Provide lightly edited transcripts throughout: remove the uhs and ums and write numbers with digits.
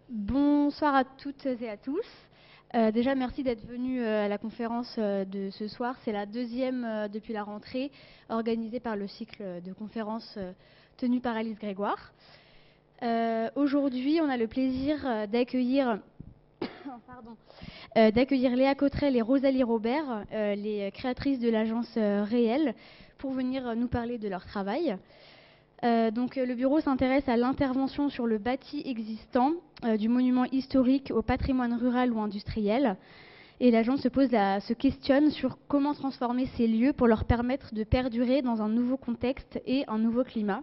Bonsoir à toutes et à tous. Déjà, merci d'être venus à la conférence de ce soir. C'est la deuxième depuis la rentrée, organisée par le cycle de conférences tenu par Alice Grégoire. Aujourd'hui, on a le plaisir d'accueillir Léa Cottrell et Rosalie Robert, les créatrices de l'agence Réel, pour venir nous parler de leur travail. Le bureau s'intéresse à l'intervention sur le bâti existant, du monument historique au patrimoine rural ou industriel. Et l'agence se questionne sur comment transformer ces lieux pour leur permettre de perdurer dans un nouveau contexte et un nouveau climat.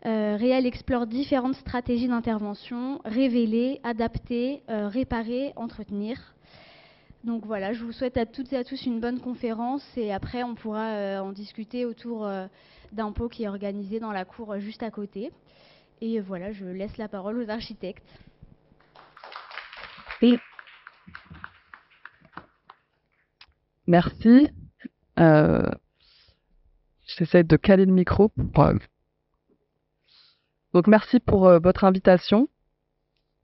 Réel explore différentes stratégies d'intervention: révéler, adapter, réparer, entretenir. Donc voilà, je vous souhaite à toutes et à tous une bonne conférence et après on pourra en discuter autour d'un pot qui est organisé dans la cour juste à côté. Et voilà, je laisse la parole aux architectes. Oui. Merci. J'essaie de caler le micro. Donc merci pour votre invitation.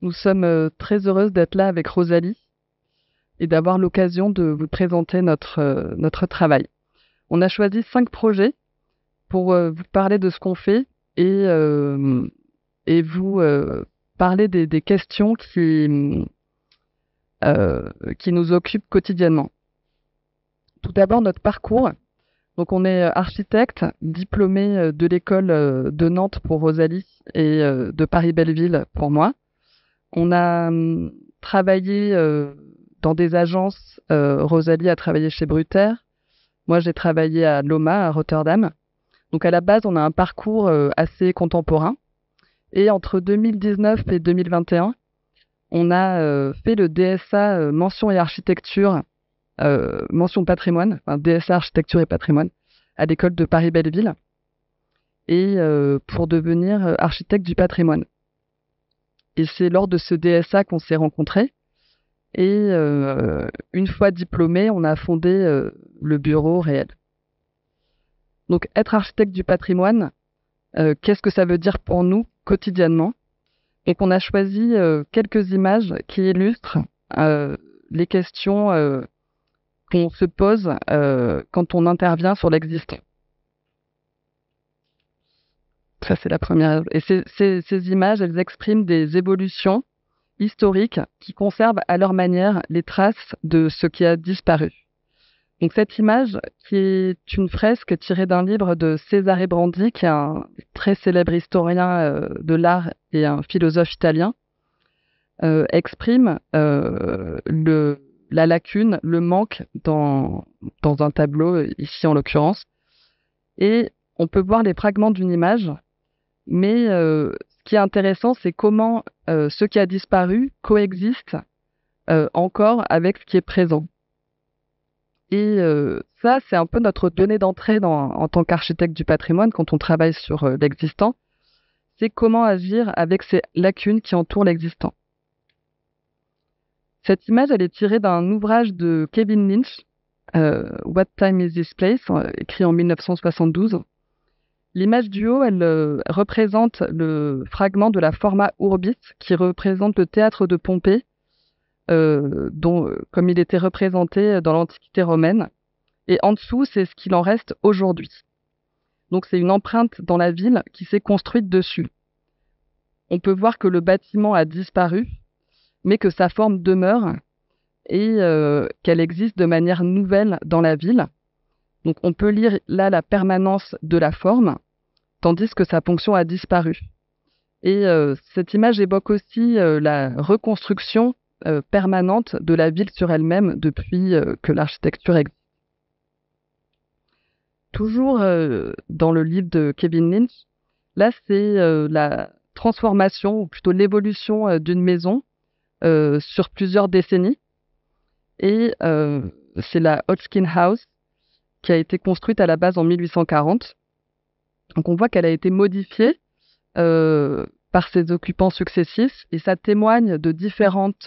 Nous sommes très heureuses d'être là avec Rosalie et d'avoir l'occasion de vous présenter notre travail. On a choisi 5 projets pour vous parler de ce qu'on fait et vous parler des questions qui nous occupent quotidiennement. Tout d'abord, notre parcours. Donc, on est architecte, diplômé de l'école de Nantes pour Rosalie et de Paris-Belleville pour moi. On a travaillé dans des agences. Rosalie a travaillé chez Bruter. Moi, j'ai travaillé à Loma, à Rotterdam. Donc, à la base, on a un parcours assez contemporain. Et entre 2019 et 2021, on a fait le DSA mention et architecture, mention patrimoine, enfin DSA architecture et patrimoine, à l'école de Paris-Belleville, et pour devenir architecte du patrimoine. Et c'est lors de ce DSA qu'on s'est rencontrés. Et une fois diplômés, on a fondé le bureau Réel. Donc, être architecte du patrimoine, qu'est-ce que ça veut dire pour nous quotidiennement? Et qu'on a choisi quelques images qui illustrent les questions qu'on se pose quand on intervient sur l'existant. Ça, c'est la première. Et ces images, elles expriment des évolutions historiques qui conservent à leur manière les traces de ce qui a disparu. Donc cette image, qui est une fresque tirée d'un livre de Cesare Brandi, qui est un très célèbre historien de l'art et un philosophe italien, exprime la lacune, le manque dans un tableau, ici en l'occurrence. Et on peut voir les fragments d'une image, mais ce qui est intéressant, c'est comment ce qui a disparu coexiste encore avec ce qui est présent. Et ça, c'est un peu notre donnée d'entrée en tant qu'architecte du patrimoine quand on travaille sur l'existant. C'est comment agir avec ces lacunes qui entourent l'existant. Cette image, elle est tirée d'un ouvrage de Kevin Lynch, What Time is This Place, écrit en 1972. L'image du haut, elle représente le fragment de la Forma Urbis qui représente le théâtre de Pompée, comme il était représenté dans l'Antiquité romaine. Et en dessous, c'est ce qu'il en reste aujourd'hui. Donc c'est une empreinte dans la ville qui s'est construite dessus. On peut voir que le bâtiment a disparu, mais que sa forme demeure et qu'elle existe de manière nouvelle dans la ville. Donc on peut lire là la permanence de la forme, tandis que sa fonction a disparu. Et cette image évoque aussi la reconstruction permanente de la ville sur elle-même depuis que l'architecture existe. Toujours dans le livre de Kevin Lynch, là c'est la transformation, ou plutôt l'évolution d'une maison sur plusieurs décennies. Et c'est la Hodgkin House qui a été construite à la base en 1840. Donc on voit qu'elle a été modifiée par ses occupants successifs et ça témoigne de différentes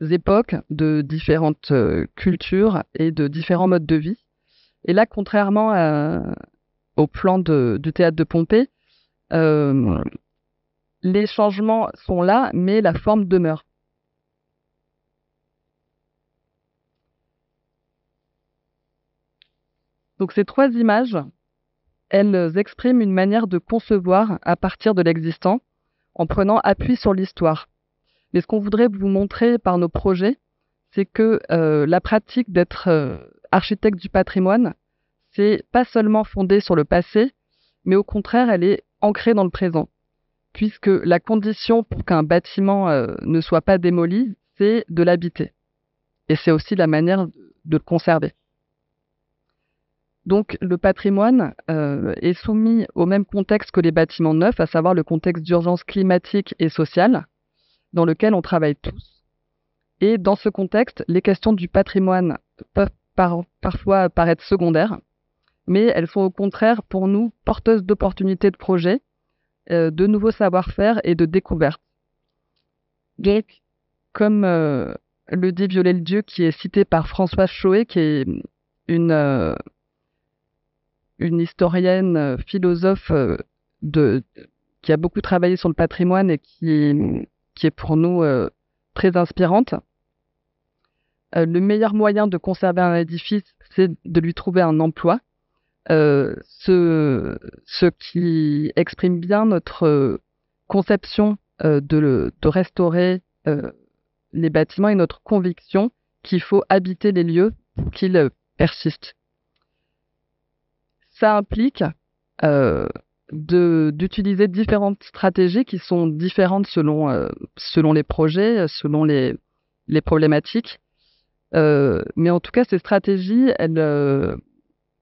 époques, de différentes cultures et de différents modes de vie. Et là, contrairement au plan du théâtre de Pompée, les changements sont là, mais la forme demeure. Donc ces 3 images, elles expriment une manière de concevoir à partir de l'existant, en prenant appui sur l'histoire. Mais ce qu'on voudrait vous montrer par nos projets, c'est que la pratique d'être architecte du patrimoine, c'est pas seulement fondé sur le passé, mais au contraire, elle est ancrée dans le présent. Puisque la condition pour qu'un bâtiment ne soit pas démoli, c'est de l'habiter. Et c'est aussi la manière de le conserver. Donc le patrimoine est soumis au même contexte que les bâtiments neufs, à savoir le contexte d'urgence climatique et sociale, dans lequel on travaille tous. Et dans ce contexte, les questions du patrimoine peuvent parfois paraître secondaires, mais elles sont au contraire pour nous porteuses d'opportunités de projets, de nouveaux savoir-faire et de découvertes. Donc, comme le dit Viollet-le-Duc, qui est cité par Françoise Choé, qui est une historienne, philosophe qui a beaucoup travaillé sur le patrimoine et qui est pour nous très inspirante. Le meilleur moyen de conserver un édifice, c'est de lui trouver un emploi. Ce qui exprime bien notre conception de restaurer les bâtiments et notre conviction qu'il faut habiter les lieux pour qu'ils persistent. Ça implique d'utiliser différentes stratégies qui sont différentes selon les projets, selon les problématiques. Mais en tout cas, ces stratégies,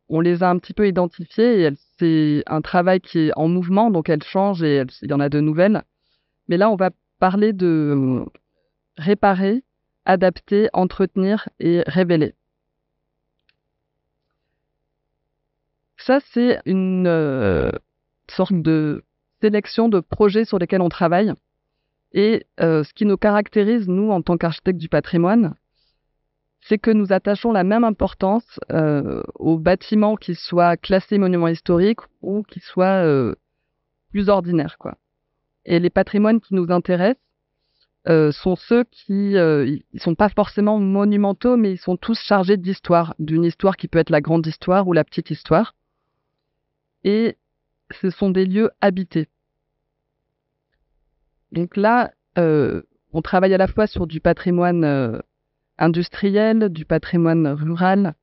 on les a un petit peu identifiées et c'est un travail qui est en mouvement, donc elles changent et il y en a de nouvelles. Mais là, on va parler de réparer, adapter, entretenir et révéler. Ça, c'est une sorte de sélection de projets sur lesquels on travaille. Et ce qui nous caractérise, nous, en tant qu'architectes du patrimoine, c'est que nous attachons la même importance aux bâtiments qui soient classés monuments historiques ou qui soient plus ordinaires, quoi. Et les patrimoines qui nous intéressent sont ceux qui ils sont pas forcément monumentaux, mais ils sont tous chargés d'histoire, d'une histoire qui peut être la grande histoire ou la petite histoire. Et ce sont des lieux habités. Donc là, on travaille à la fois sur du patrimoine industriel, du patrimoine rural,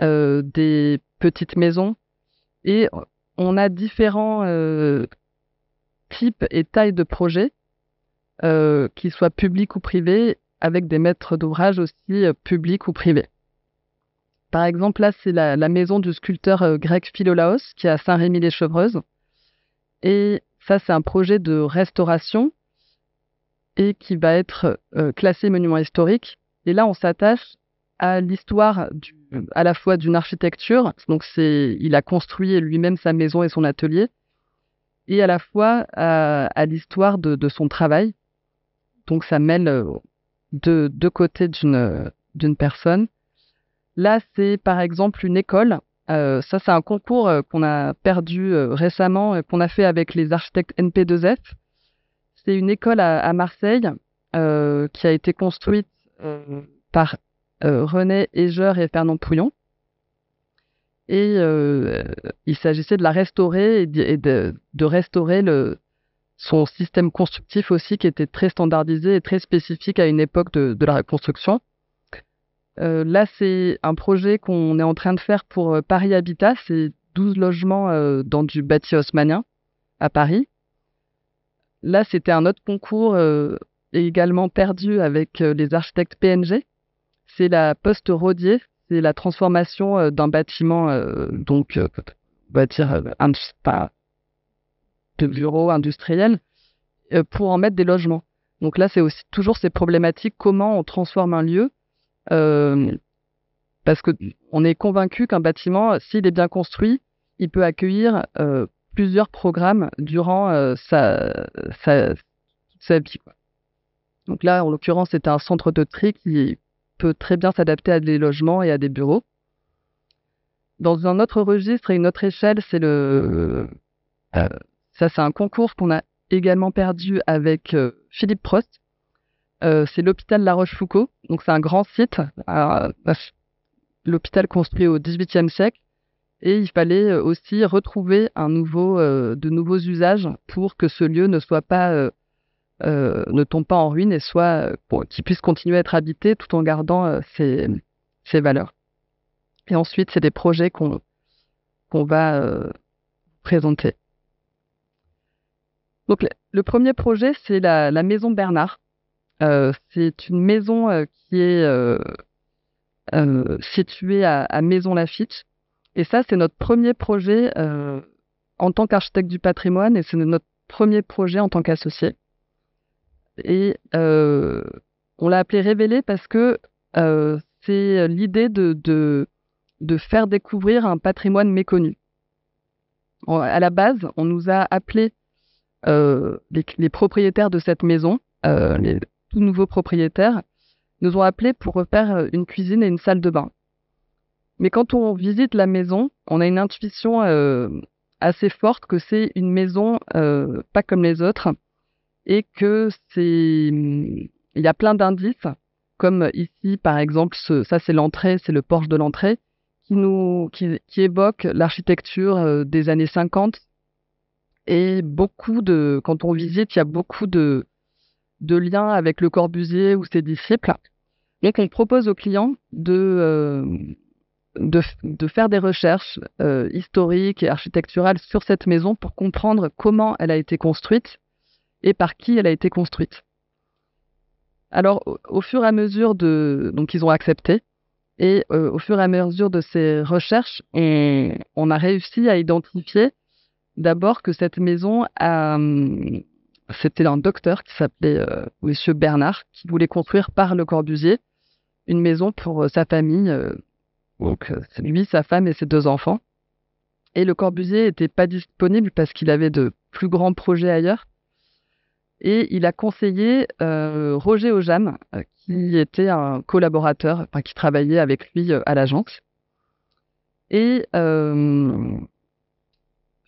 des petites maisons, et on a différents types et tailles de projets, qu'ils soient publics ou privés, avec des maîtres d'ouvrage aussi publics ou privés. Par exemple, là, c'est la maison du sculpteur grec Philolaos, qui est à Saint-Rémy-les-Chevreuses. Et ça, c'est un projet de restauration et qui va être classé monument historique. Et là, on s'attache à l'histoire à la fois d'une architecture, donc il a construit lui-même sa maison et son atelier, et à la fois à l'histoire de son travail. Donc ça mêle deux côtés d'une personne. Là, c'est par exemple une école. Ça, c'est un concours qu'on a perdu récemment, qu'on a fait avec les architectes NP2F. C'est une école à Marseille qui a été construite par René Heger et Fernand Pouillon. Et il s'agissait de la restaurer et de restaurer son système constructif aussi, qui était très standardisé et très spécifique à une époque de la construction. Là, c'est un projet qu'on est en train de faire pour Paris Habitat. C'est 12 logements dans du bâti haussmannien à Paris. Là, c'était un autre concours également perdu avec les architectes PNG. C'est la Poste Rodier. C'est la transformation d'un bâtiment, on va dire, de bureaux industriels, pour en mettre des logements. Donc là, c'est aussi toujours ces problématiques, comment on transforme un lieu, parce que on est convaincu qu'un bâtiment, s'il est bien construit, il peut accueillir plusieurs programmes durant sa vie, quoi. Donc là, en l'occurrence, c'était un centre de tri qui peut très bien s'adapter à des logements et à des bureaux. Dans un autre registre et une autre échelle, c'est ça, c'est un concours qu'on a également perdu avec Philippe Prost. C'est l'hôpital La Rochefoucauld. Donc c'est un grand site, l'hôpital construit au XVIIIe siècle. Et il fallait aussi retrouver de nouveaux usages pour que ce lieu ne soit pas ne tombe pas en ruine et qu'il puisse continuer à être habité tout en gardant ses valeurs. Et ensuite, c'est des projets qu'on va présenter. Donc, le premier projet, c'est la Maison Bernard. C'est une maison qui est située à Maisons-Laffitte. Et ça, c'est notre premier projet en tant qu'architecte du patrimoine et c'est notre premier projet en tant qu'associé. Et on l'a appelé Révéler parce que c'est l'idée de faire découvrir un patrimoine méconnu. À la base, on nous a appelé les propriétaires de cette maison, les tout nouveaux propriétaires, nous ont appelés pour refaire une cuisine et une salle de bain. Mais quand on visite la maison, on a une intuition assez forte que c'est une maison pas comme les autres et que il y a plein d'indices, comme ici par exemple, ça c'est l'entrée, c'est le porche de l'entrée, qui évoque l'architecture des années 50 et quand on visite, il y a beaucoup de liens avec Le Corbusier ou ses disciples. Et qu'on propose aux clients de faire des recherches historiques et architecturales sur cette maison pour comprendre comment elle a été construite et par qui elle a été construite. Alors, au fur et à mesure donc ils ont accepté, et au fur et à mesure de ces recherches, on a réussi à identifier d'abord que cette maison c'était un docteur qui s'appelait Monsieur Bernard, qui voulait construire par Le Corbusier une maison pour sa famille, donc c'est lui, sa femme et ses 2 enfants. Et Le Corbusier n'était pas disponible parce qu'il avait de plus grands projets ailleurs. Et il a conseillé Roger Aujam, qui était un collaborateur, qui travaillait avec lui à l'agence. Et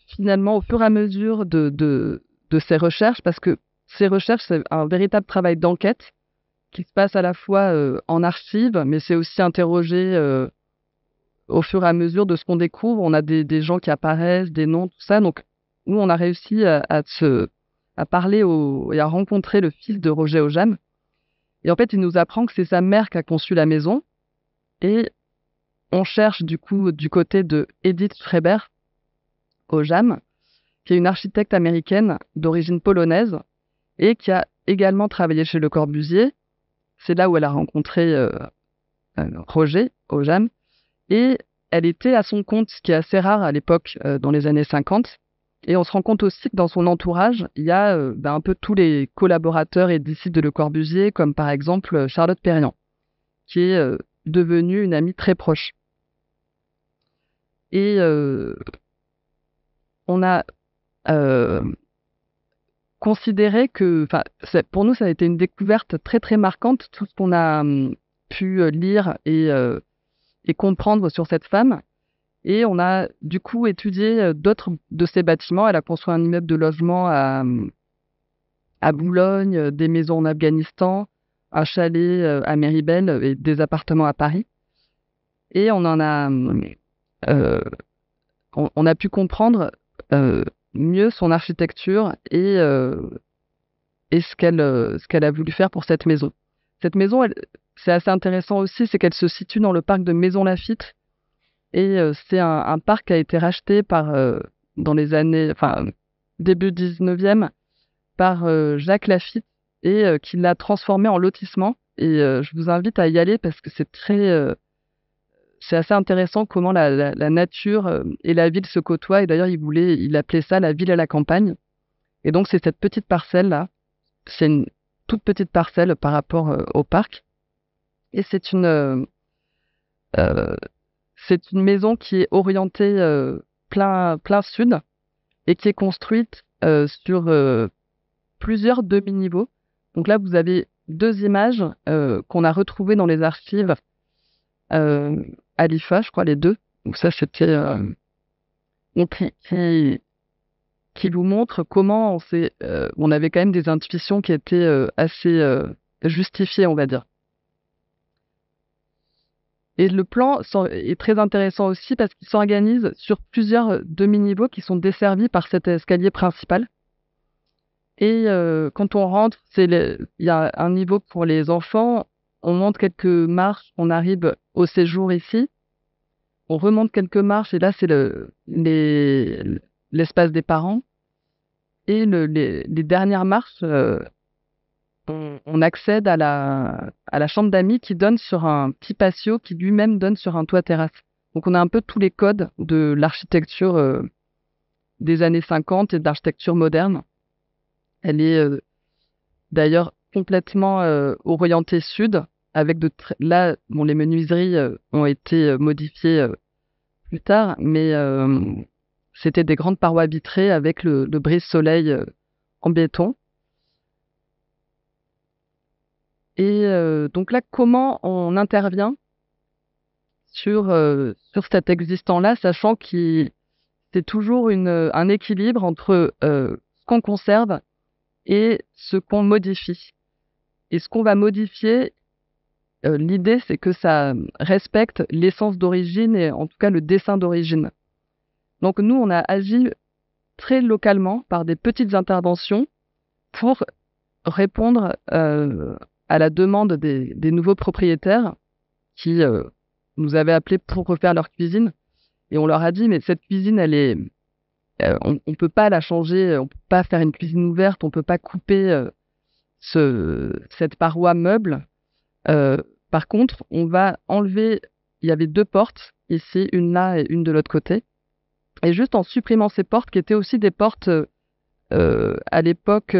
finalement, au fur et à mesure de ces recherches, parce que ces recherches, c'est un véritable travail d'enquête qui se passe à la fois en archives, mais c'est aussi interroger au fur et à mesure de ce qu'on découvre. On a des gens qui apparaissent, des noms, tout ça. Donc, nous, on a réussi à parler et à rencontrer le fils de Roger Aujam. Et en fait, il nous apprend que c'est sa mère qui a conçu la maison. Et on cherche du coup du côté de Edith Schreiber Aujam, qui est une architecte américaine d'origine polonaise et qui a également travaillé chez Le Corbusier. C'est là où elle a rencontré Roger Aujam. Et elle était à son compte, ce qui est assez rare à l'époque, dans les années 50. Et on se rend compte aussi que dans son entourage, il y a un peu tous les collaborateurs et disciples de Le Corbusier, comme par exemple Charlotte Perriand, qui est devenue une amie très proche. Et on a considéré que, pour nous, ça a été une découverte très très marquante, tout ce qu'on a pu lire et comprendre sur cette femme. Et on a du coup étudié d'autres de ces bâtiments. Elle a construit un immeuble de logement à Boulogne, des maisons en Afghanistan, un chalet à Méribel et des appartements à Paris. Et on a pu comprendre mieux son architecture et ce qu'elle a voulu faire pour cette maison. Cette maison, c'est assez intéressant aussi, c'est qu'elle se situe dans le parc de Maisons-Laffitte. Et c'est un parc qui a été racheté dans les années, début 19e, par Jacques Laffitte et qui l'a transformé en lotissement. Et je vous invite à y aller parce que c'est assez intéressant comment la nature et la ville se côtoient. Et d'ailleurs, il appelait ça la ville à la campagne. Et donc, c'est cette petite parcelle-là. C'est une toute petite parcelle par rapport au parc. Et c'est une maison qui est orientée plein sud et qui est construite sur plusieurs demi-niveaux. Donc là, vous avez 2 images qu'on a retrouvées dans les archives à l'IFA, je crois, les 2. Donc ça, c'était qui vous montre comment on avait quand même des intuitions qui étaient assez justifiées, on va dire. Et le plan est très intéressant aussi parce qu'il s'organise sur plusieurs demi-niveaux qui sont desservis par cet escalier principal. Et quand on rentre, il y a un niveau pour les enfants, on monte quelques marches, on arrive au séjour ici, on remonte quelques marches et là c'est l'espace des parents. Et les dernières marches, on accède à la chambre d'amis qui donne sur un petit patio qui lui-même donne sur un toit terrasse. Donc on a un peu tous les codes de l'architecture des années 50 et de l'architecture moderne. Elle est d'ailleurs complètement orientée sud, avec là, bon, les menuiseries ont été modifiées plus tard, mais c'était des grandes parois vitrées avec le brise-soleil en béton. Et donc là, comment on intervient sur cet existant-là, sachant que c'est toujours un équilibre entre ce qu'on conserve et ce qu'on modifie. Et ce qu'on va modifier, l'idée, c'est que ça respecte l'essence d'origine et en tout cas le dessin d'origine. Donc nous, on a agi très localement par des petites interventions pour répondre à la demande des nouveaux propriétaires qui nous avaient appelés pour refaire leur cuisine. Et on leur a dit, mais cette cuisine, elle est... on ne peut pas la changer, on ne peut pas faire une cuisine ouverte, on ne peut pas couper cette paroi meuble. Par contre, on va enlever... Il y avait 2 portes, ici, une là et une de l'autre côté. Et juste en supprimant ces portes, qui étaient aussi des portes à l'époque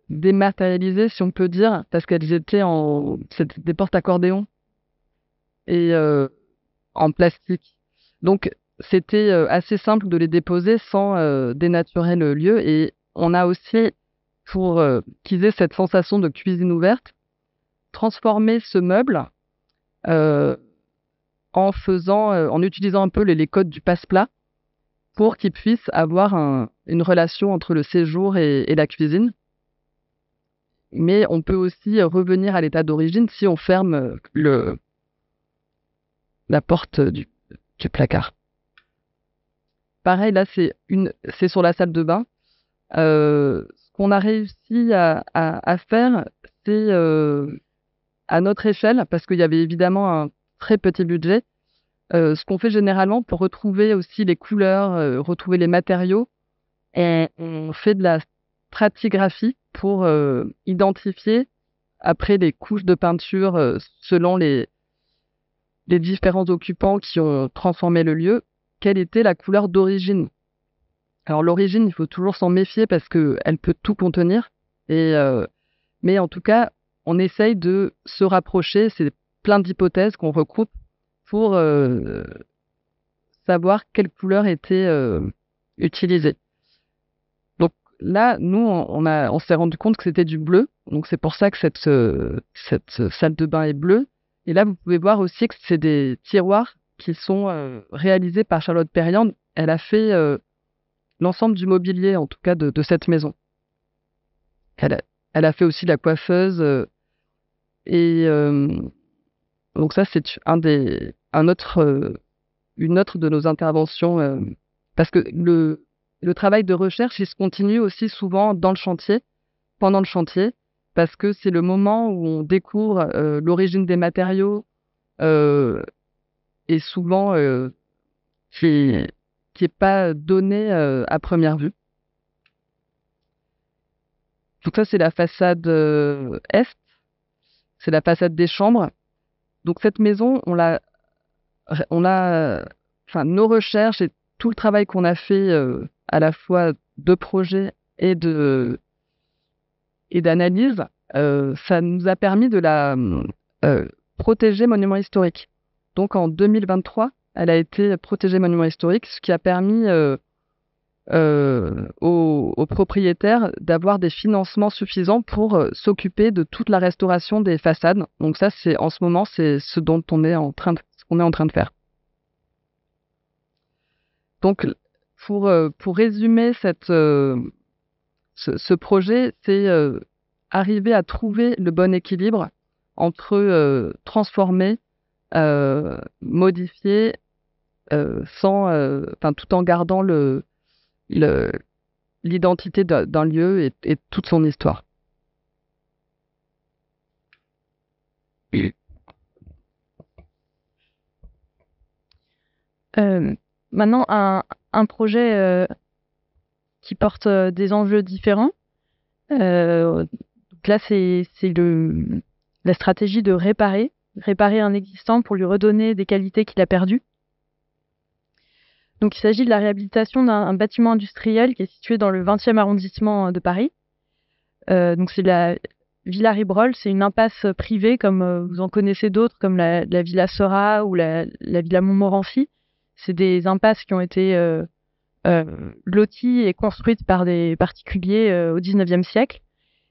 dématérialisées, si on peut dire, parce qu'elles étaient c'était des portes accordéon et en plastique. Donc, c'était assez simple de les déposer sans dénaturer le lieu. Et on a aussi, pour qu'ils aient cette sensation de cuisine ouverte, transformé ce meuble en utilisant un peu les codes du passe-plat pour qu'ils puissent avoir une relation entre le séjour et la cuisine. Mais on peut aussi revenir à l'état d'origine si on ferme la porte du placard. Pareil, là, c'est sur la salle de bain. Ce qu'on a réussi à faire, c'est à notre échelle, parce qu'il y avait évidemment un très petit budget, ce qu'on fait généralement pour retrouver aussi les couleurs, retrouver les matériaux, et on fait de la stratigraphie pour identifier, après les couches de peinture, selon les différents occupants qui ont transformé le lieu, quelle était la couleur d'origine. Alors l'origine, il faut toujours s'en méfier parce qu'elle peut tout contenir, mais en tout cas, on essaye de se rapprocher, c'est plein d'hypothèses qu'on recoupe pour savoir quelle couleur était utilisée. Donc là, nous, on s'est rendu compte que c'était du bleu, donc c'est pour ça que cette salle de bain est bleue. Et là, vous pouvez voir aussi que c'est des tiroirs qui sont réalisés par Charlotte Perriand. Elle a fait l'ensemble du mobilier, en tout cas, de cette maison. Elle a fait aussi la coiffeuse. Et donc ça, c'est une autre de nos interventions. Parce que le travail de recherche, il se continue aussi souvent dans le chantier, pendant le chantier, parce que c'est le moment où on découvre l'origine des matériaux et souvent qui est pas donné à première vue. Donc ça, c'est la façade est, c'est la façade des chambres. Donc cette maison, nos recherches et tout le travail qu'on a fait à la fois de projet et d'analyse, ça nous a permis de la protéger monument historique. Donc en 2023, elle a été protégée monument historique, ce qui a permis aux propriétaires d'avoir des financements suffisants pour s'occuper de toute la restauration des façades. Donc ça, en ce moment, c'est ce qu'on est en train de faire. Donc, pour résumer ce projet, c'est arriver à trouver le bon équilibre entre transformer, modifier, tout en gardant l'identité d'un lieu et toute son histoire. Maintenant, un projet qui porte des enjeux différents. Donc là, c'est la stratégie de réparer un existant pour lui redonner des qualités qu'il a perdues. Donc il s'agit de la réhabilitation d'un bâtiment industriel qui est situé dans le 20e arrondissement de Paris. Donc c'est la Villa Ribrol, c'est une impasse privée comme vous en connaissez d'autres, comme la Villa Sora ou la Villa Montmorency. C'est des impasses qui ont été loties et construites par des particuliers au 19e siècle.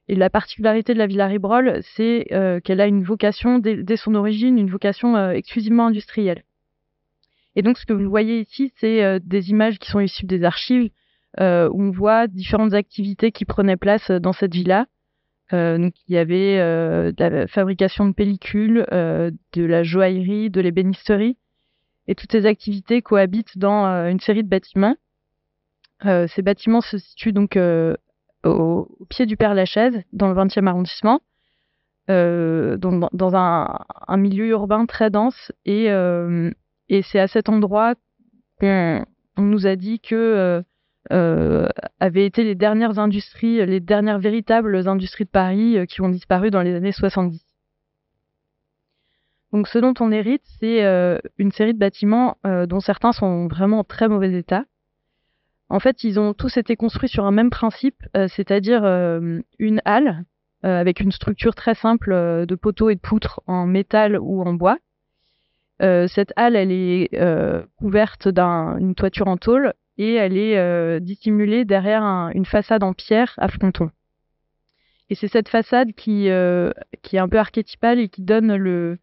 Et la particularité de la Villa Ribrol, c'est qu'elle a une vocation, dès son origine, une vocation exclusivement industrielle. Et donc, ce que vous voyez ici, c'est des images qui sont issues des archives, où on voit différentes activités qui prenaient place dans cette villa. Donc, il y avait de la fabrication de pellicules, de la joaillerie, de l'ébénisterie. Et toutes ces activités cohabitent dans une série de bâtiments. Ces bâtiments se situent donc au pied du Père-Lachaise, dans le 20e arrondissement, dans un milieu urbain très dense. Et c'est à cet endroit qu'on nous a dit que avaient été les dernières véritables industries de Paris qui ont disparu dans les années 70. Donc ce dont on hérite, c'est une série de bâtiments dont certains sont vraiment en très mauvais état. En fait, ils ont tous été construits sur un même principe, c'est-à-dire une halle avec une structure très simple de poteaux et de poutres en métal ou en bois. Cette halle, elle est couverte d'une toiture en tôle et elle est dissimulée derrière une façade en pierre à fronton. Et c'est cette façade qui est un peu archétypale et qui donne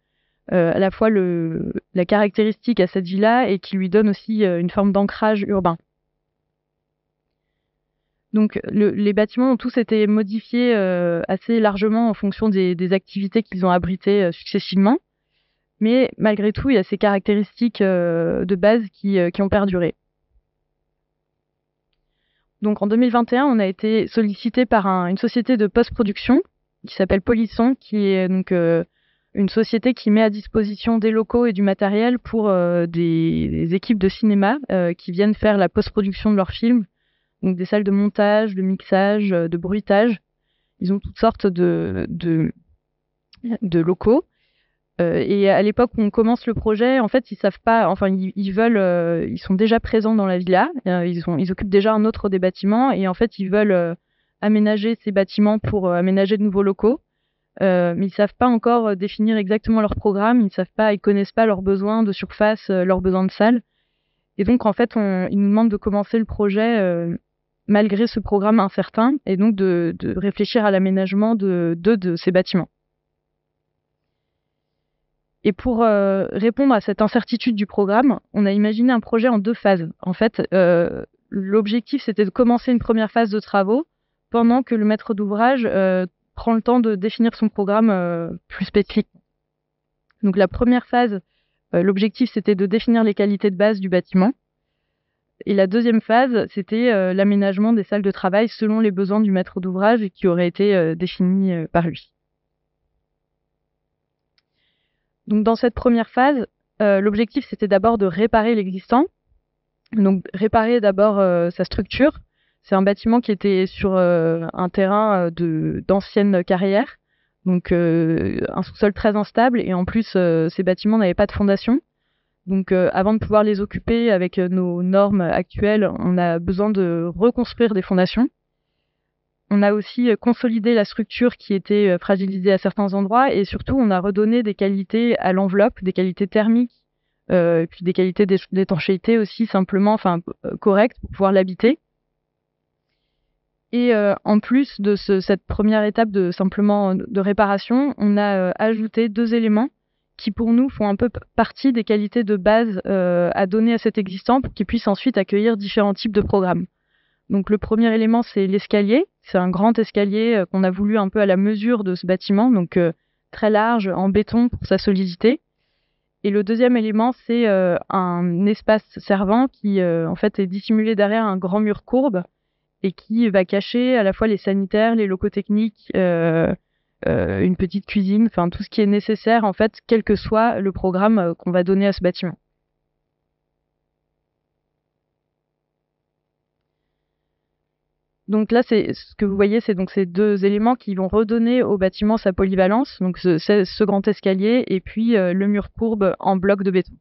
à la fois la caractéristique à cette villa et qui lui donne aussi une forme d'ancrage urbain. Donc les bâtiments ont tous été modifiés assez largement en fonction des activités qu'ils ont abritées successivement. Mais malgré tout, il y a ces caractéristiques de base qui ont perduré. Donc en 2021, on a été sollicité par une société de post-production qui s'appelle Polisson, qui est donc une société qui met à disposition des locaux et du matériel pour des équipes de cinéma qui viennent faire la post-production de leurs films. Donc des salles de montage, de mixage, de bruitage. Ils ont toutes sortes de locaux. Et à l'époque où on commence le projet, en fait, ils savent pas. Enfin, ils sont déjà présents dans la villa. Ils occupent déjà un autre des bâtiments et en fait, ils veulent aménager ces bâtiments pour aménager de nouveaux locaux. Mais ils savent pas encore définir exactement leur programme. Ils connaissent pas leurs besoins de surface, leurs besoins de salle. Et donc, en fait, ils nous demandent de commencer le projet malgré ce programme incertain et donc de réfléchir à l'aménagement de ces bâtiments. Et pour répondre à cette incertitude du programme, on a imaginé un projet en 2 phases. En fait, l'objectif, c'était de commencer une première phase de travaux pendant que le maître d'ouvrage prend le temps de définir son programme plus spécifique. Donc la première phase, l'objectif, c'était de définir les qualités de base du bâtiment. Et la deuxième phase, c'était l'aménagement des salles de travail selon les besoins du maître d'ouvrage et qui auraient été définis par lui. Donc dans cette première phase, l'objectif c'était d'abord de réparer l'existant. Donc réparer d'abord sa structure. C'est un bâtiment qui était sur un terrain d'anciennes carrières, donc un sous-sol très instable et en plus ces bâtiments n'avaient pas de fondation. Donc avant de pouvoir les occuper avec nos normes actuelles, on a besoin de reconstruire des fondations. On a aussi consolidé la structure qui était fragilisée à certains endroits et surtout on a redonné des qualités à l'enveloppe, des qualités thermiques et puis des qualités d'étanchéité aussi simplement, correctes pour pouvoir l'habiter. Et en plus de cette première étape de réparation, on a ajouté 2 éléments qui pour nous font un peu partie des qualités de base à donner à cet existant pour qu'il puisse ensuite accueillir différents types de programmes. Donc le premier élément, c'est l'escalier. C'est un grand escalier qu'on a voulu un peu à la mesure de ce bâtiment, donc très large, en béton pour sa solidité. Et le deuxième élément, c'est un espace servant qui en fait est dissimulé derrière un grand mur courbe et qui va cacher à la fois les sanitaires, les locaux techniques, une petite cuisine, enfin tout ce qui est nécessaire en fait, quel que soit le programme qu'on va donner à ce bâtiment. Donc là, c'est ce que vous voyez, c'est donc ces deux éléments qui vont redonner au bâtiment sa polyvalence, donc ce grand escalier et puis le mur courbe en bloc de béton.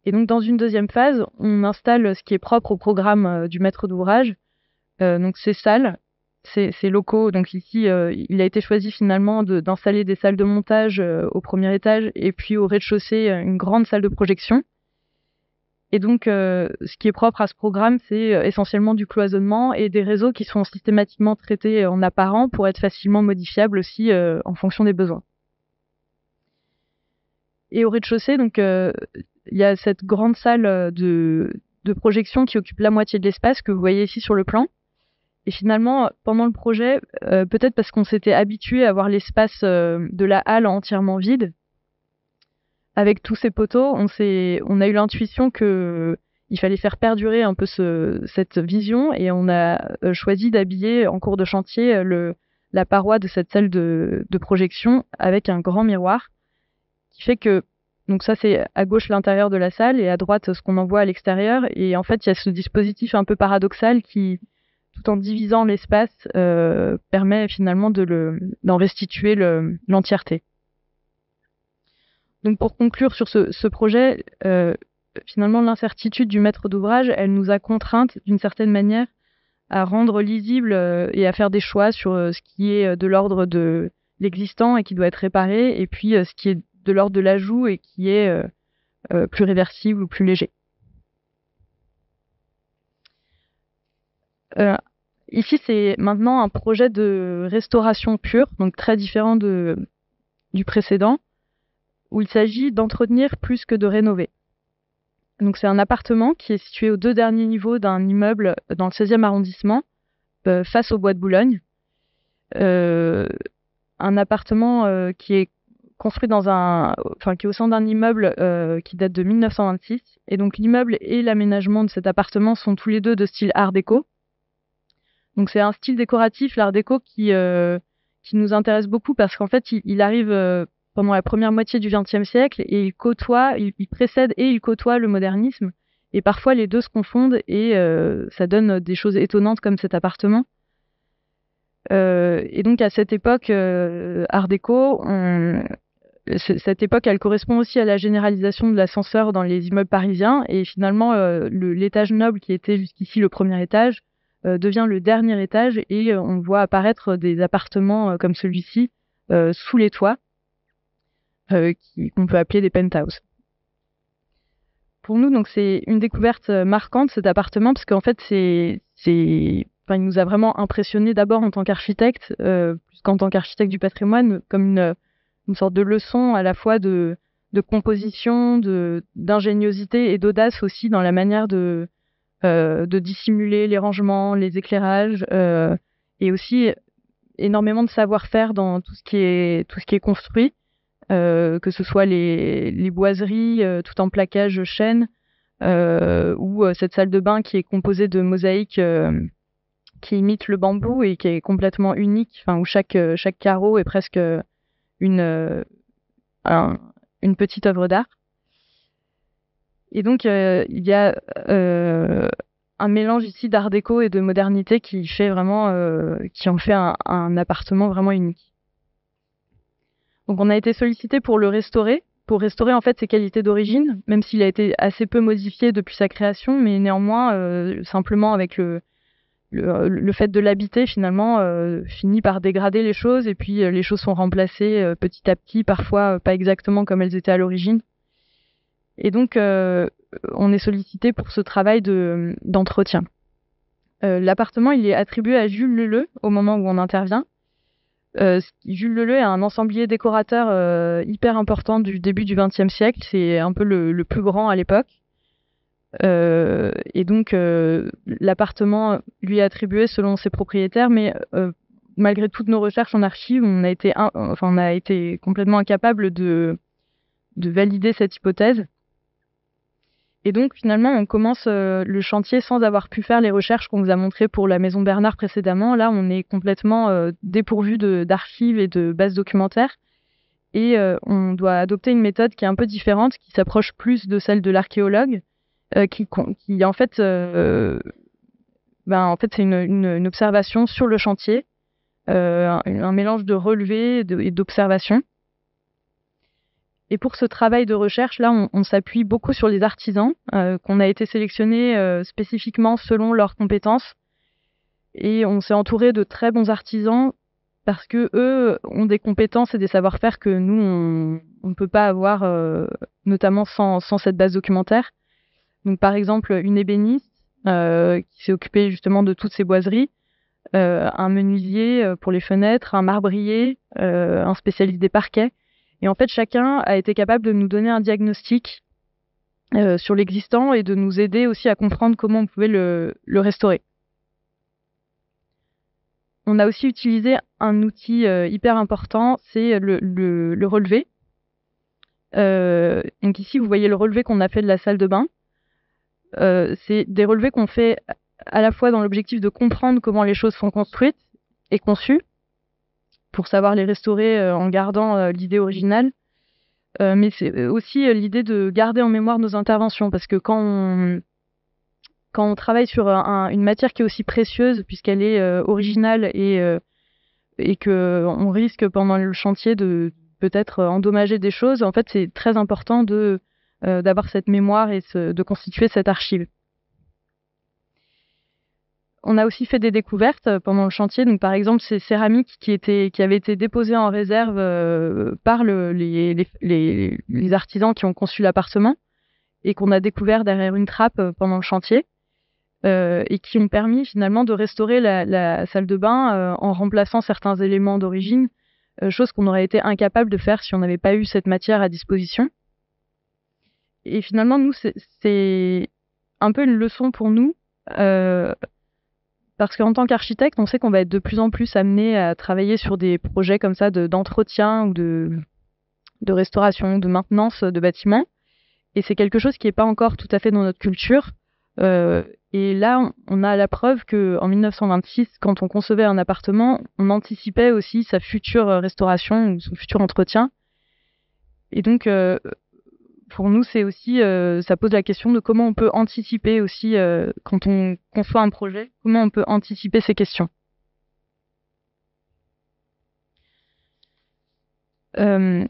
Et donc dans une deuxième phase, on installe ce qui est propre au programme du maître d'ouvrage, donc ces salles, ces locaux. Donc ici, il a été choisi finalement d'installer des salles de montage au premier étage et puis au rez-de-chaussée une grande salle de projection. Et donc, ce qui est propre à ce programme, c'est essentiellement du cloisonnement et des réseaux qui sont systématiquement traités en apparent pour être facilement modifiables aussi en fonction des besoins. Et au rez-de-chaussée, donc, il y a cette grande salle de projection qui occupe la moitié de l'espace que vous voyez ici sur le plan. Et finalement, pendant le projet, peut-être parce qu'on s'était habitué à voir l'espace de la halle entièrement vide, avec tous ces poteaux, on a eu l'intuition que il fallait faire perdurer un peu cette vision et on a choisi d'habiller en cours de chantier la paroi de cette salle de projection avec un grand miroir qui fait que, donc ça c'est à gauche l'intérieur de la salle et à droite ce qu'on en voit à l'extérieur, et en fait il y a ce dispositif un peu paradoxal qui, tout en divisant l'espace, permet finalement d'en restituer l'entièreté. Donc pour conclure sur ce projet, finalement l'incertitude du maître d'ouvrage, elle nous a contraintes d'une certaine manière à rendre lisible et à faire des choix sur ce qui est de l'ordre de l'existant et qui doit être réparé, et puis ce qui est de l'ordre de l'ajout et qui est plus réversible ou plus léger. Ici, c'est maintenant un projet de restauration pure, donc très différent du précédent, où il s'agit d'entretenir plus que de rénover. Donc c'est un appartement qui est situé aux 2 derniers niveaux d'un immeuble dans le 16e arrondissement, face au bois de Boulogne. Un appartement qui est construit qui est au sein d'un immeuble qui date de 1926. Et donc l'immeuble et l'aménagement de cet appartement sont tous les deux de style art déco. Donc c'est un style décoratif, l'art déco, qui nous intéresse beaucoup parce qu'en fait il arrive pendant la première moitié du XXe siècle et il précède et il côtoie le modernisme, et parfois les deux se confondent et ça donne des choses étonnantes comme cet appartement. Et donc à cette époque art déco, cette époque elle correspond aussi à la généralisation de l'ascenseur dans les immeubles parisiens, et finalement l'étage noble qui était jusqu'ici le premier étage devient le dernier étage, et on voit apparaître des appartements comme celui-ci sous les toits, qu'on peut appeler des penthouses. Pour nous, donc, c'est une découverte marquante, cet appartement, parce qu'en fait, il nous a vraiment impressionnés d'abord en tant qu'architecte, plus qu'en tant qu'architecte du patrimoine, comme une sorte de leçon à la fois de composition, d'ingéniosité et d'audace aussi dans la manière de dissimuler les rangements, les éclairages, et aussi énormément de savoir-faire dans tout ce qui est construit. Que ce soit les boiseries tout en plaquage chêne, ou cette salle de bain qui est composée de mosaïques qui imitent le bambou et qui est complètement unique, où chaque carreau est presque une petite œuvre d'art. Et donc il y a un mélange ici d'art déco et de modernité qui en fait un appartement vraiment unique. Donc on a été sollicité pour le restaurer, en fait ses qualités d'origine, même s'il a été assez peu modifié depuis sa création, mais néanmoins simplement avec le fait de l'habiter finalement finit par dégrader les choses, et puis les choses sont remplacées petit à petit, parfois pas exactement comme elles étaient à l'origine. Et donc on est sollicité pour ce travail d'entretien. L'appartement il est attribué à Jules Leleu au moment où on intervient. Jules Leleu est un ensemblier décorateur hyper important du début du XXe siècle. C'est un peu le plus grand à l'époque. Et donc, l'appartement lui est attribué selon ses propriétaires, mais malgré toutes nos recherches en archives, on a été complètement incapable de valider cette hypothèse. Et donc, finalement, on commence le chantier sans avoir pu faire les recherches qu'on vous a montrées pour la Maison Bernard précédemment. Là, on est complètement dépourvu d'archives et de bases documentaires. Et on doit adopter une méthode qui est un peu différente, qui s'approche plus de celle de l'archéologue, qui en fait, c'est une observation sur le chantier, un mélange de relevés et d'observations. Et pour ce travail de recherche, là, on s'appuie beaucoup sur les artisans, qu'on a été sélectionnés spécifiquement selon leurs compétences. Et on s'est entouré de très bons artisans parce que eux ont des compétences et des savoir-faire que nous, on ne peut pas avoir, notamment sans cette base documentaire. Donc, par exemple, une ébéniste qui s'est occupée justement de toutes ces boiseries, un menuisier pour les fenêtres, un marbrier, un spécialiste des parquets. Et en fait, chacun a été capable de nous donner un diagnostic sur l'existant et de nous aider aussi à comprendre comment on pouvait le restaurer. On a aussi utilisé un outil hyper important, c'est le relevé. Donc ici, vous voyez le relevé qu'on a fait de la salle de bain. C'est des relevés qu'on fait à la fois dans l'objectif de comprendre comment les choses sont construites et conçues, pour savoir les restaurer en gardant l'idée originale. Mais c'est aussi l'idée de garder en mémoire nos interventions, parce que quand on travaille sur une matière qui est aussi précieuse, puisqu'elle est originale et qu'on risque pendant le chantier de peut-être endommager des choses, en fait, c'est très important d'avoir cette mémoire et de constituer cette archive. On a aussi fait des découvertes pendant le chantier. Donc, par exemple, ces céramiques qui avaient été déposées en réserve par les artisans qui ont conçu l'appartement et qu'on a découvert derrière une trappe pendant le chantier et qui ont permis finalement de restaurer la salle de bain en remplaçant certains éléments d'origine, chose qu'on aurait été incapable de faire si on n'avait pas eu cette matière à disposition. Et finalement, nous, c'est un peu une leçon pour nous. Parce qu'en tant qu'architecte, on sait qu'on va être de plus en plus amené à travailler sur des projets comme ça d'entretien ou de restauration, de maintenance de bâtiments. Et c'est quelque chose qui n'est pas encore tout à fait dans notre culture. Et là, on a la preuve qu'en 1926, quand on concevait un appartement, on anticipait aussi sa future restauration ou son futur entretien. Et donc, pour nous, c'est aussi, ça pose la question de comment on peut anticiper aussi, quand on conçoit un projet, comment on peut anticiper ces questions. Alors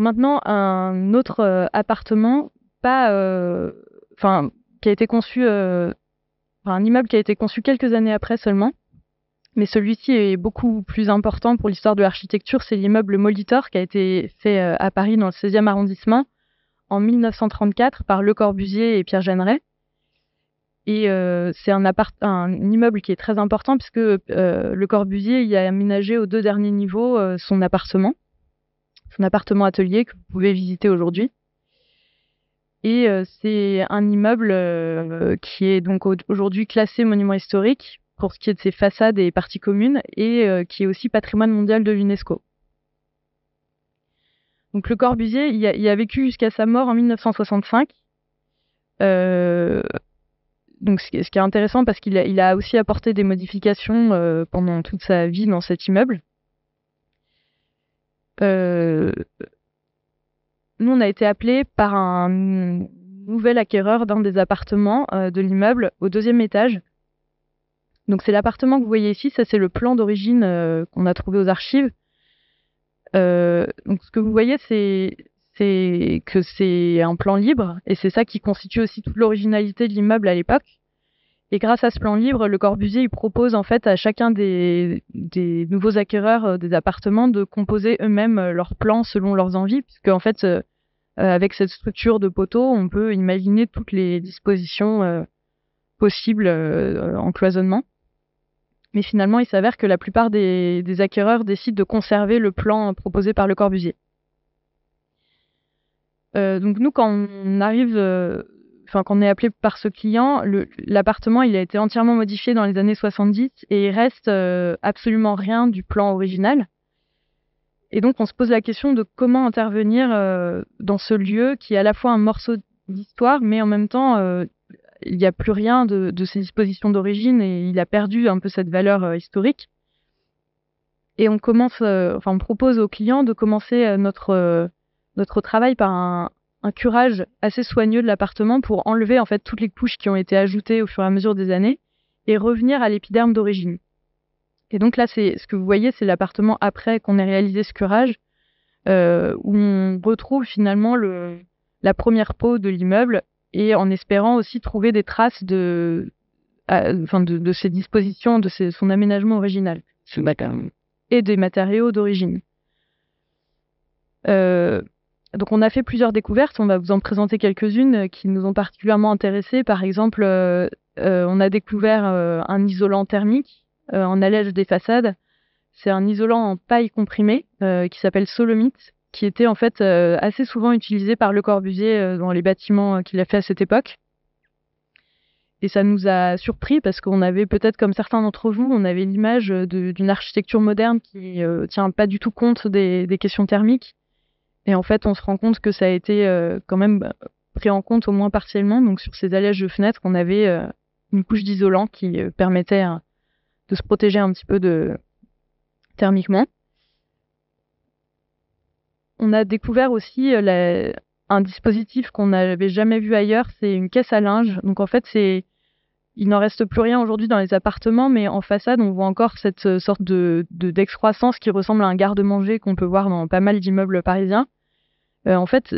maintenant, un autre appartement, qui a été conçu, un immeuble qui a été conçu quelques années après seulement, mais celui-ci est beaucoup plus important pour l'histoire de l'architecture. C'est l'immeuble Molitor qui a été fait à Paris dans le 16e arrondissement en 1934 par Le Corbusier et Pierre Jeanneret. Et c'est un immeuble qui est très important puisque Le Corbusier y a aménagé aux 2 derniers niveaux son appartement atelier que vous pouvez visiter aujourd'hui. Et c'est un immeuble qui est donc aujourd'hui classé monument historique pour ce qui est de ses façades et parties communes, et qui est aussi patrimoine mondial de l'UNESCO. Donc Le Corbusier, il a vécu jusqu'à sa mort en 1965. Donc ce qui est intéressant parce qu'il a aussi apporté des modifications pendant toute sa vie dans cet immeuble. Nous, on a été appelés par un nouvel acquéreur d'un des appartements de l'immeuble au 2e étage. Donc c'est l'appartement que vous voyez ici, ça c'est le plan d'origine qu'on a trouvé aux archives. Donc ce que vous voyez, c'est que c'est un plan libre, et c'est ça qui constitue aussi toute l'originalité de l'immeuble à l'époque. Et grâce à ce plan libre, Le Corbusier il propose en fait à chacun des nouveaux acquéreurs des appartements de composer eux-mêmes leurs plans selon leurs envies, puisque en fait avec cette structure de poteaux, on peut imaginer toutes les dispositions possibles en cloisonnement. mais finalement, il s'avère que la plupart des acquéreurs décident de conserver le plan proposé par Le Corbusier. Donc nous, quand on arrive, quand on est appelé par ce client, l'appartement, il a été entièrement modifié dans les années 70 et il reste absolument rien du plan original. Et donc, on se pose la question de comment intervenir dans ce lieu qui est à la fois un morceau d'histoire, mais en même temps, il n'y a plus rien de ses dispositions d'origine et il a perdu un peu cette valeur historique. Et on propose aux clients de commencer notre travail par un curage assez soigneux de l'appartement pour enlever en fait toutes les couches qui ont été ajoutées au fur et à mesure des années et revenir à l'épiderme d'origine. Et donc là, c'est ce que vous voyez, c'est l'appartement après qu'on ait réalisé ce curage, où on retrouve finalement la première peau de l'immeuble et en espérant aussi trouver des traces de ses dispositions, de son aménagement original. Et des matériaux d'origine. Donc on a fait plusieurs découvertes, on va vous en présenter quelques-unes qui nous ont particulièrement intéressés. Par exemple, on a découvert un isolant thermique en allège des façades. C'est un isolant en paille comprimée qui s'appelle Solomite, qui était en fait assez souvent utilisé par Le Corbusier dans les bâtiments qu'il a fait à cette époque. Et ça nous a surpris parce qu'on avait peut-être, comme certains d'entre vous, on avait l'image d'une architecture moderne qui tient pas du tout compte des questions thermiques. Et en fait, on se rend compte que ça a été quand même pris en compte au moins partiellement. Donc sur ces allèges de fenêtres, on avait une couche d'isolant qui permettait de se protéger un petit peu thermiquement. On a découvert aussi un dispositif qu'on n'avait jamais vu ailleurs, c'est une caisse à linge. Donc en fait, il n'en reste plus rien aujourd'hui dans les appartements, mais en façade, on voit encore cette sorte d'excroissance qui ressemble à un garde-manger qu'on peut voir dans pas mal d'immeubles parisiens. En fait,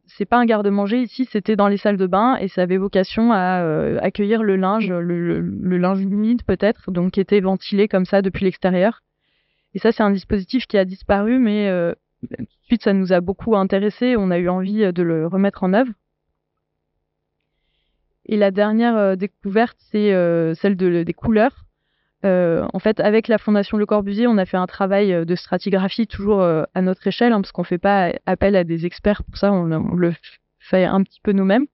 c'est pas un garde-manger ici, c'était dans les salles de bain et ça avait vocation à accueillir le linge, le linge humide peut-être, donc qui était ventilé comme ça depuis l'extérieur. Et ça, c'est un dispositif qui a disparu, mais tout de suite, ça nous a beaucoup intéressés. On a eu envie de le remettre en œuvre. Et la dernière découverte, c'est celle des couleurs. En fait, avec la Fondation Le Corbusier, on a fait un travail de stratigraphie toujours à notre échelle, parce qu'on ne fait pas appel à des experts pour ça, on le fait un petit peu nous-mêmes.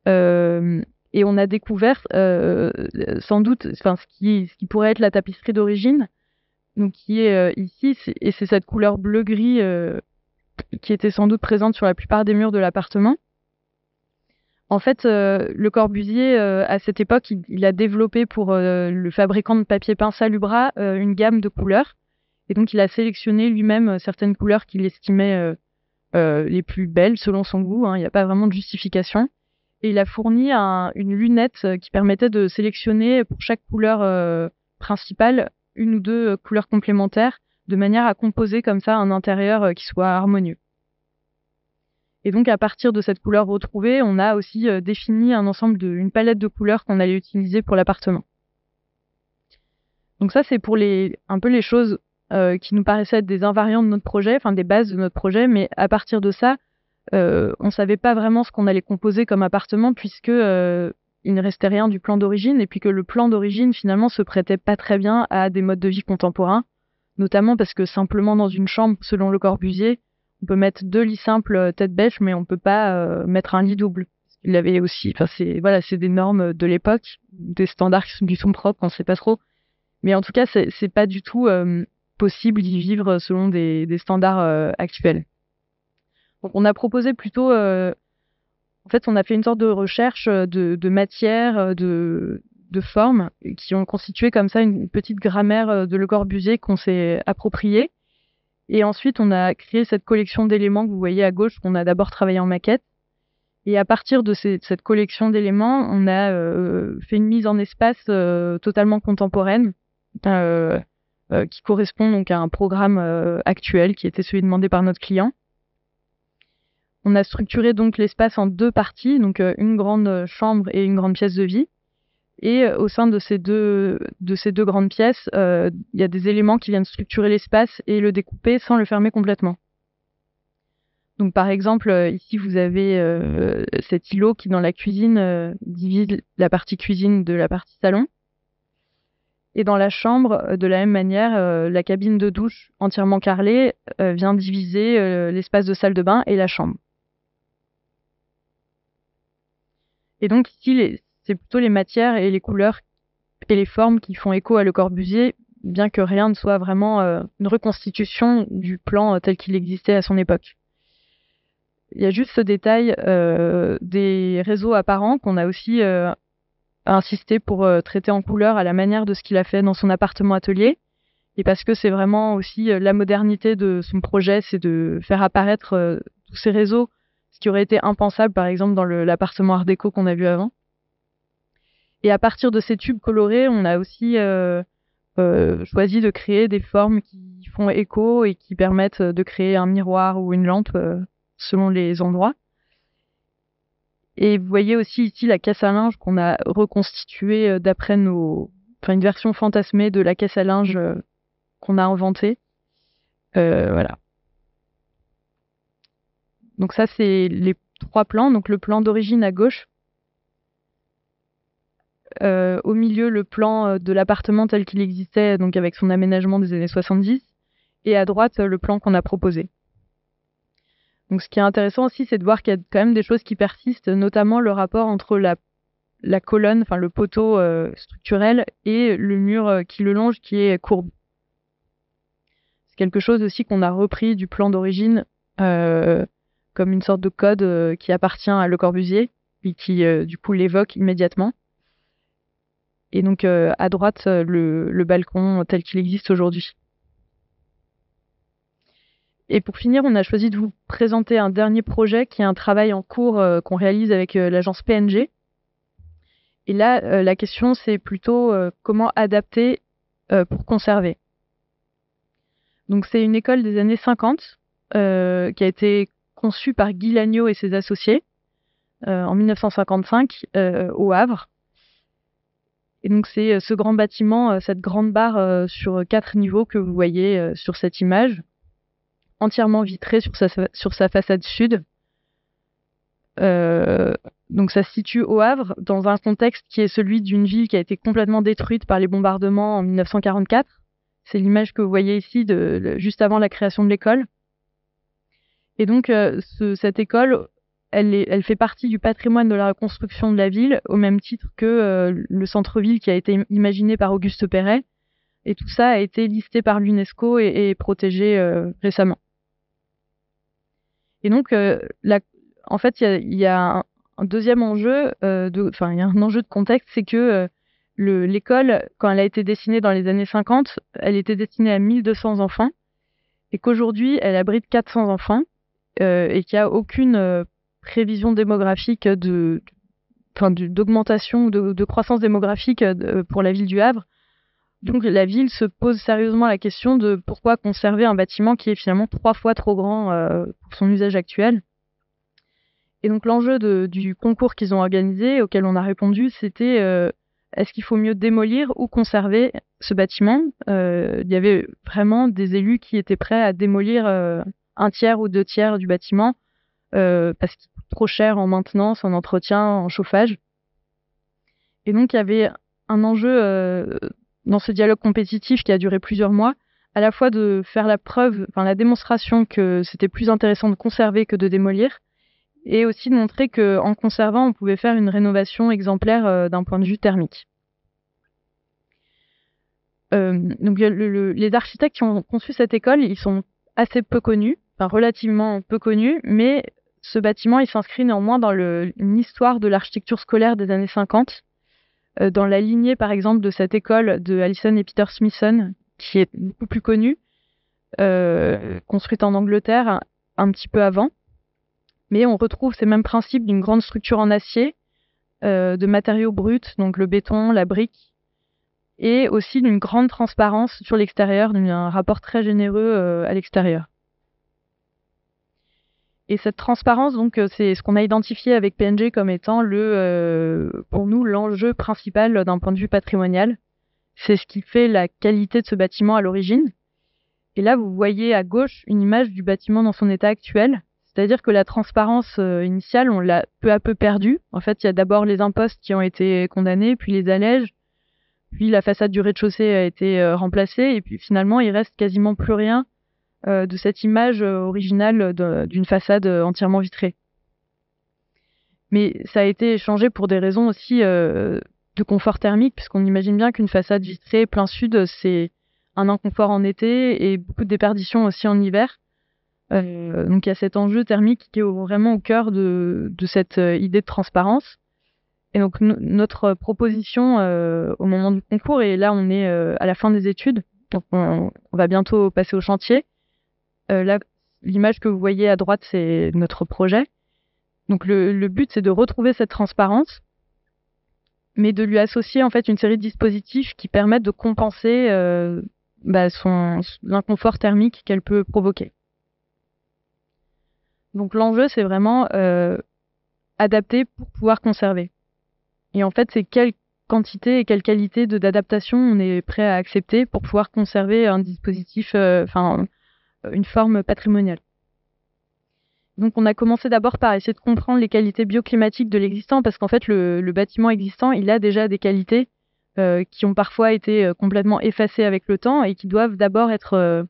Et on a découvert sans doute ce qui pourrait être la tapisserie d'origine, donc qui est ici, et c'est cette couleur bleu-gris qui était sans doute présente sur la plupart des murs de l'appartement. En fait, Le Corbusier, à cette époque, il a développé pour le fabricant de papier peint Salubra une gamme de couleurs. Et donc, il a sélectionné lui-même certaines couleurs qu'il estimait les plus belles selon son goût. Il n'y a pas vraiment de justification. Et il a fourni une lunette qui permettait de sélectionner pour chaque couleur principale une ou deux couleurs complémentaires de manière à composer comme ça un intérieur qui soit harmonieux. Et donc, à partir de cette couleur retrouvée, on a aussi défini une palette de couleurs qu'on allait utiliser pour l'appartement. Donc ça, c'est pour un peu les choses qui nous paraissaient être des invariants de notre projet, enfin des bases de notre projet, mais à partir de ça, on savait pas vraiment ce qu'on allait composer comme appartement puisque il ne restait rien du plan d'origine et puis que le plan d'origine, finalement, se prêtait pas très bien à des modes de vie contemporains, notamment parce que simplement dans une chambre, selon Le Corbusier, on peut mettre 2 lits simples tête bêche, mais on peut pas mettre un lit double. Il avait aussi, c'est des normes de l'époque, des standards qui sont propres, on sait pas trop. Mais en tout cas, c'est pas du tout possible d'y vivre selon des standards actuels. Donc on a proposé plutôt, en fait, on a fait une sorte de recherche de matière, de formes qui ont constitué comme ça une petite grammaire de Le Corbusier qu'on s'est appropriée. Et ensuite, on a créé cette collection d'éléments que vous voyez à gauche, qu'on a d'abord travaillé en maquette. Et à partir de cette collection d'éléments, on a fait une mise en espace totalement contemporaine, qui correspond donc à un programme actuel qui était celui demandé par notre client. On a structuré donc l'espace en 2 parties, donc une grande chambre et une grande pièce de vie. Et au sein de ces deux grandes pièces, il y a des éléments qui viennent structurer l'espace et le découper sans le fermer complètement. Donc par exemple, ici vous avez cet îlot qui dans la cuisine divise la partie cuisine de la partie salon. Et dans la chambre, de la même manière, la cabine de douche entièrement carrelée vient diviser l'espace de salle de bain et la chambre. Et donc ici, c'est plutôt les matières et les couleurs et les formes qui font écho à Le Corbusier, bien que rien ne soit vraiment une reconstitution du plan tel qu'il existait à son époque. Il y a juste ce détail des réseaux apparents qu'on a aussi insisté pour traiter en couleur à la manière de ce qu'il a fait dans son appartement-atelier. Et parce que c'est vraiment aussi la modernité de son projet, c'est de faire apparaître tous ces réseaux, ce qui aurait été impensable par exemple dans l'appartement Art déco qu'on a vu avant. Et à partir de ces tubes colorés, on a aussi choisi de créer des formes qui font écho et qui permettent de créer un miroir ou une lampe selon les endroits. Et vous voyez aussi ici la caisse à linge qu'on a reconstituée d'après une version fantasmée de la caisse à linge qu'on a inventée. Voilà. Donc ça, c'est les 3 plans. Donc le plan d'origine à gauche. Au milieu, le plan de l'appartement tel qu'il existait, donc avec son aménagement des années 70. Et à droite, le plan qu'on a proposé. Donc ce qui est intéressant aussi, c'est de voir qu'il y a quand même des choses qui persistent, notamment le rapport entre la colonne, enfin le poteau structurel et le mur qui le longe, qui est courbe. C'est quelque chose aussi qu'on a repris du plan d'origine comme une sorte de code qui appartient à Le Corbusier et qui du coup l'évoque immédiatement. Et donc à droite, le balcon tel qu'il existe aujourd'hui. Et pour finir, on a choisi de vous présenter un dernier projet qui est un travail en cours qu'on réalise avec l'agence PNG. Et là, la question, c'est plutôt comment adapter pour conserver. Donc, c'est une école des années 50 qui a été conçue par Guy Lagneau et ses associés en 1955 au Havre. Et donc, c'est ce grand bâtiment, cette grande barre sur 4 niveaux que vous voyez sur cette image, entièrement vitré sur sa façade sud. Donc ça se situe au Havre, dans un contexte qui est celui d'une ville qui a été complètement détruite par les bombardements en 1944. C'est l'image que vous voyez ici juste avant la création de l'école. Et donc cette école, elle fait partie du patrimoine de la reconstruction de la ville, au même titre que le centre-ville qui a été imaginé par Auguste Perret. Et tout ça a été listé par l'UNESCO et protégé récemment. Et donc, en fait, il y a un deuxième enjeu, il y a un enjeu de contexte, c'est que l'école, quand elle a été dessinée dans les années 50, elle était destinée à 1200 enfants, et qu'aujourd'hui, elle abrite 400 enfants, et qu'il n'y a aucune prévision démographique d'augmentation ou de croissance démographique pour la ville du Havre. Donc la ville se pose sérieusement la question de pourquoi conserver un bâtiment qui est finalement 3 fois trop grand pour son usage actuel. Et donc l'enjeu du concours qu'ils ont organisé, auquel on a répondu, c'était est-ce qu'il faut mieux démolir ou conserver ce bâtiment. Il y avait vraiment des élus qui étaient prêts à démolir 1/3 ou 2/3 du bâtiment parce qu'il coûte trop cher en maintenance, en entretien, en chauffage. Et donc il y avait un enjeu dans ce dialogue compétitif qui a duré plusieurs mois, à la fois de faire la démonstration que c'était plus intéressant de conserver que de démolir, et aussi de montrer qu'en conservant, on pouvait faire une rénovation exemplaire d'un point de vue thermique. Donc les architectes qui ont conçu cette école, ils sont assez peu connus, relativement peu connus, mais ce bâtiment, il s'inscrit néanmoins dans une histoire de l'architecture scolaire des années 50, dans la lignée, par exemple, de cette école de Allison et Peter Smithson, qui est beaucoup plus connue, construite en Angleterre un petit peu avant. Mais on retrouve ces mêmes principes d'une grande structure en acier, de matériaux bruts, donc le béton, la brique, et aussi d'une grande transparence sur l'extérieur, d'un rapport très généreux à l'extérieur. Et cette transparence, donc, c'est ce qu'on a identifié avec PNG comme étant pour nous, l'enjeu principal d'un point de vue patrimonial. C'est ce qui fait la qualité de ce bâtiment à l'origine. Et là, vous voyez à gauche une image du bâtiment dans son état actuel. C'est-à-dire que la transparence initiale, on l'a peu à peu perdue. En fait, il y a d'abord les impostes qui ont été condamnés, puis les allèges. Puis la façade du rez-de-chaussée a été remplacée et puis finalement il reste quasiment plus rien de cette image originale d'une façade entièrement vitrée. Mais ça a été changé pour des raisons aussi de confort thermique, puisqu'on imagine bien qu'une façade vitrée plein sud, c'est un inconfort en été et beaucoup de déperdition aussi en hiver. Donc il y a cet enjeu thermique qui est vraiment au cœur de cette idée de transparence. Et donc notre proposition au moment du concours, et là on est à la fin des études, donc on va bientôt passer au chantier. Là, l'image que vous voyez à droite, c'est notre projet. Donc le but, c'est de retrouver cette transparence, mais de lui associer en fait une série de dispositifs qui permettent de compenser l'inconfort thermique qu'elle peut provoquer. Donc l'enjeu, c'est vraiment adapter pour pouvoir conserver. Et en fait, c'est quelle quantité et quelle qualité d'adaptation on est prêt à accepter pour pouvoir conserver un dispositif, une forme patrimoniale. Donc on a commencé d'abord par essayer de comprendre les qualités bioclimatiques de l'existant, parce qu'en fait le bâtiment existant, il a déjà des qualités qui ont parfois été complètement effacées avec le temps et qui doivent d'abord être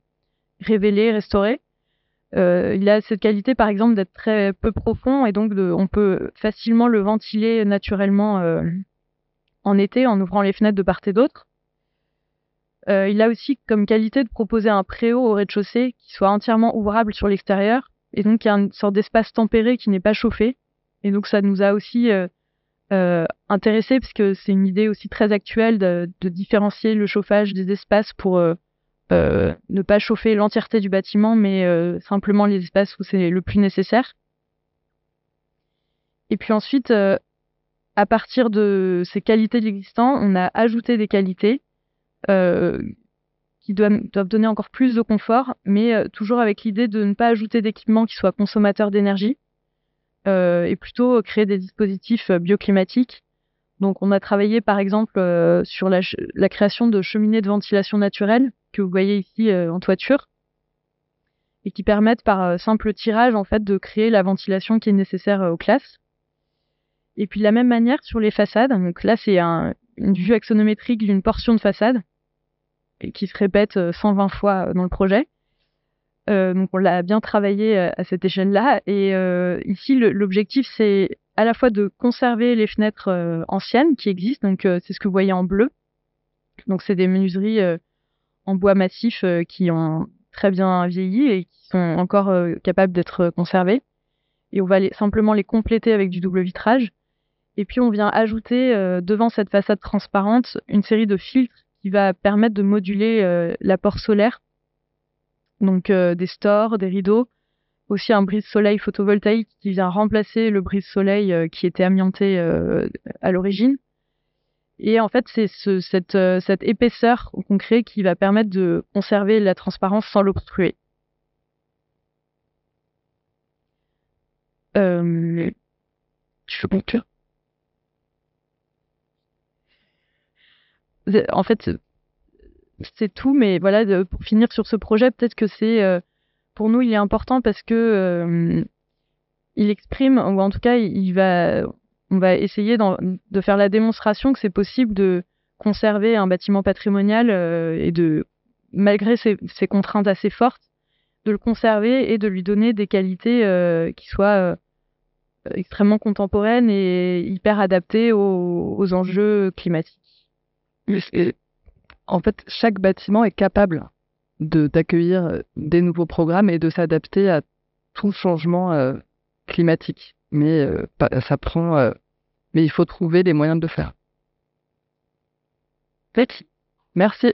révélées, restaurées. Il a cette qualité par exemple d'être très peu profond et donc on peut facilement le ventiler naturellement en été en ouvrant les fenêtres de part et d'autre. Il a aussi comme qualité de proposer un préau au rez-de-chaussée qui soit entièrement ouvrable sur l'extérieur. Et donc, il y a une sorte d'espace tempéré qui n'est pas chauffé. Et donc, ça nous a aussi intéressés, puisque c'est une idée aussi très actuelle de différencier le chauffage des espaces pour ne pas chauffer l'entièreté du bâtiment, mais simplement les espaces où c'est le plus nécessaire. Et puis ensuite, à partir de ces qualités de l'existant, on a ajouté des qualités qui doivent donner encore plus de confort, mais toujours avec l'idée de ne pas ajouter d'équipements qui soient consommateurs d'énergie et plutôt créer des dispositifs bioclimatiques. Donc on a travaillé par exemple sur la création de cheminées de ventilation naturelle que vous voyez ici en toiture et qui permettent par simple tirage en fait de créer la ventilation qui est nécessaire aux classes. Et puis de la même manière sur les façades, donc là c'est une vue axonométrique d'une portion de façade et qui se répète 120 fois dans le projet. Donc on l'a bien travaillé à cette échelle-là. Et ici, l'objectif, c'est à la fois de conserver les fenêtres anciennes qui existent. Donc c'est ce que vous voyez en bleu. Donc c'est des menuiseries en bois massif qui ont très bien vieilli et qui sont encore capables d'être conservées. Et on va simplement les compléter avec du double vitrage. Et puis on vient ajouter devant cette façade transparente une série de filtres qui va permettre de moduler l'apport solaire. Donc des stores, des rideaux, aussi un brise-soleil photovoltaïque qui vient remplacer le brise-soleil qui était amianté à l'origine. Et en fait, c'est cette épaisseur qu'on crée qui va permettre de conserver la transparence sans l'obstruer. Tu veux conclure ? En fait, c'est tout, mais voilà, pour finir sur ce projet, peut-être que c'est, pour nous, il est important parce que il exprime, ou en tout cas, on va essayer de faire la démonstration que c'est possible de conserver un bâtiment patrimonial et malgré ces contraintes assez fortes, de le conserver et de lui donner des qualités qui soient extrêmement contemporaines et hyper adaptées aux enjeux climatiques. Et en fait, chaque bâtiment est capable d'accueillir des nouveaux programmes et de s'adapter à tout changement climatique. Mais ça prend, mais il faut trouver les moyens de le faire. Merci.